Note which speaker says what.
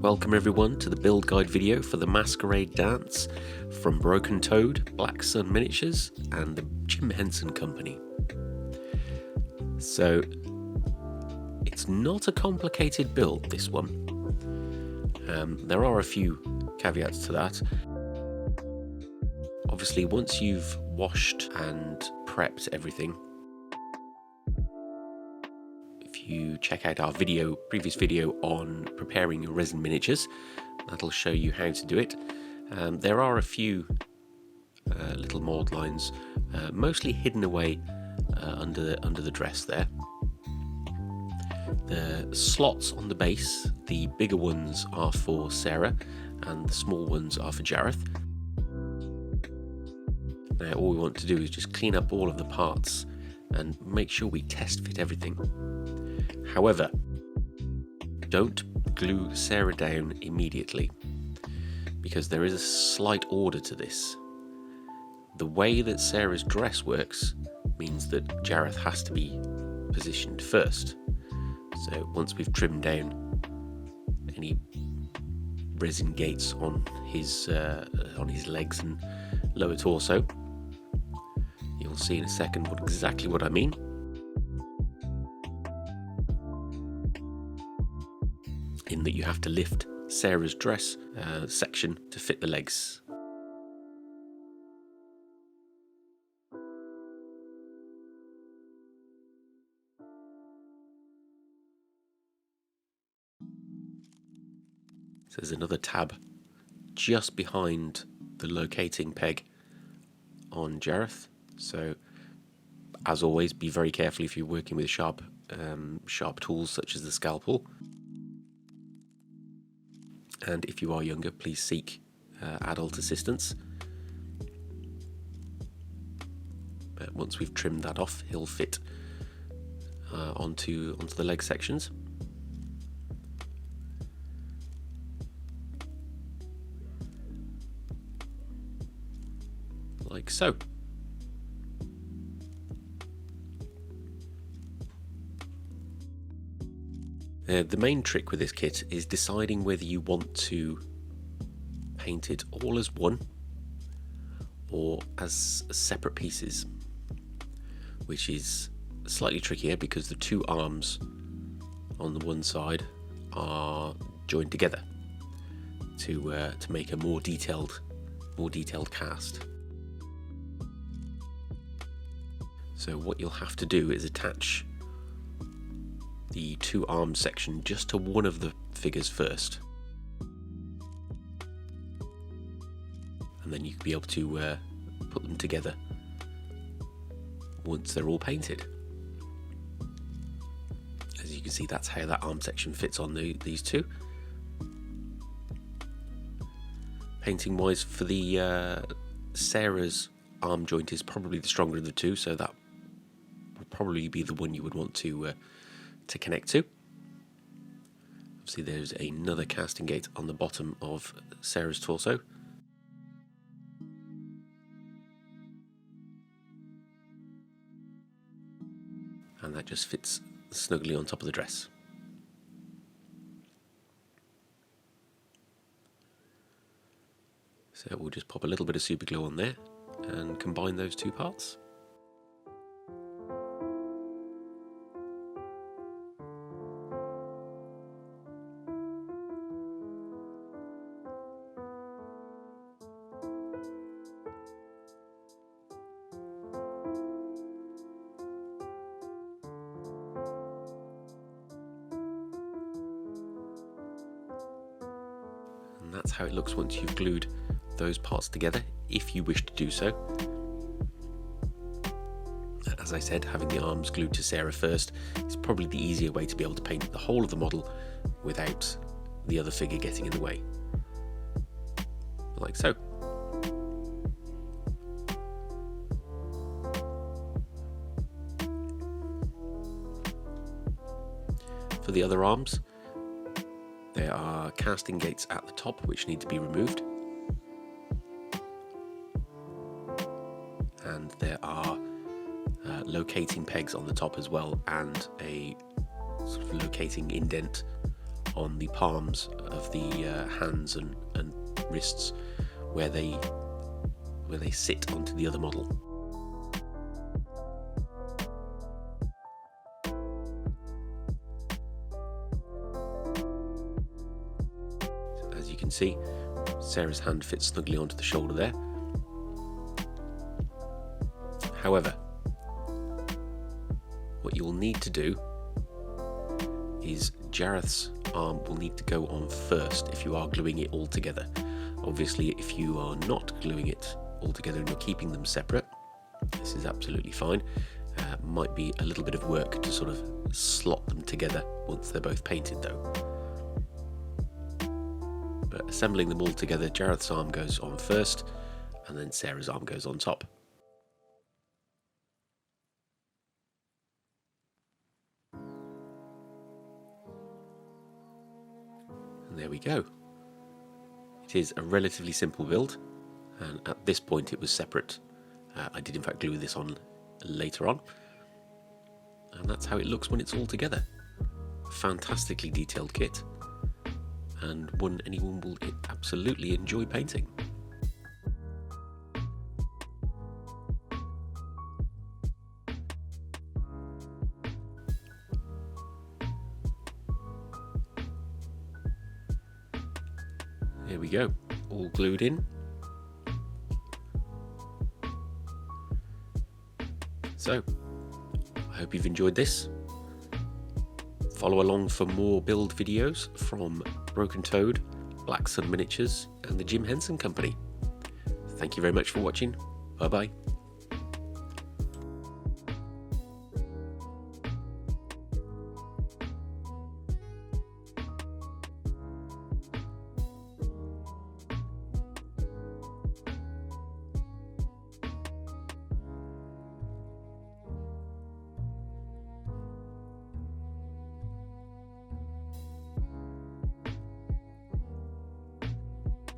Speaker 1: Welcome everyone to the build guide video for the Masquerade Dance from BrokenToad, Blacksun Miniatures and the Jim Henson Company. So it's not a complicated build, this one. There are a few caveats to that. Obviously, once you've washed and prepped everything, if you check out our previous video on preparing your resin miniatures, that'll show you how to do it. There are a few little mould lines, mostly hidden away under the dress there. The slots on the base, the bigger ones are for Sarah and the small ones are for Jareth. Now all we want to do is just clean up all of the parts and make sure we test fit everything. However, don't glue Sarah down immediately, because there is a slight order to this. The way that Sarah's dress works means that Jareth has to be positioned first. So once we've trimmed down any resin gates on his legs and lower torso, you'll see in a second exactly what I mean. In that you have to lift Sarah's dress section to fit the legs. So there's another tab just behind the locating peg on Jareth. So as always, be very careful if you're working with sharp tools such as the scalpel. And if you are younger, please seek adult assistance. But once we've trimmed that off, he'll fit onto the leg sections. Like so. The main trick with this kit is deciding whether you want to paint it all as one or as separate pieces, which is slightly trickier because the two arms on the one side are joined together to make a more detailed cast. So what you'll have to do is attach the two arm section just to one of the figures first, and then you'll be able to put them together once they're all painted. As you can see, that's how that arm section fits on these two. Painting wise, for the Sarah's arm joint is probably the stronger of the two, so that would probably be the one you would want to connect to. Obviously there's another casting gate on the bottom of Sarah's torso. And that just fits snugly on top of the dress. So we'll just pop a little bit of super glue on there and combine those two parts. And that's how it looks once you've glued those parts together, if you wish to do so. As I said, having the arms glued to Sarah first is probably the easier way to be able to paint the whole of the model without the other figure getting in the way. Like so. For the other arms, there are casting gates at the top which need to be removed, and there are locating pegs on the top as well, and a sort of locating indent on the palms of the hands and wrists where they sit onto the other model. So as you can see, Sarah's hand fits snugly onto the shoulder there. However, what you will need to do is Jareth's arm will need to go on first if you are gluing it all together. Obviously, if you are not gluing it all together and you're keeping them separate, this is absolutely fine. Might be a little bit of work to sort of slot them together once they're both painted though. But assembling them all together, Jareth's arm goes on first and then Sarah's arm goes on top. And there we go. It is a relatively simple build, and at this point it was separate. I did in fact glue this on later on, and that's how it looks when it's all together. Fantastically detailed kit, and one anyone will absolutely enjoy painting. Here we go, all glued in. So, I hope you've enjoyed this. Follow along for more build videos from BrokenToad, Blacksun Miniatures and the Jim Henson Company. Thank you very much for watching. Bye bye.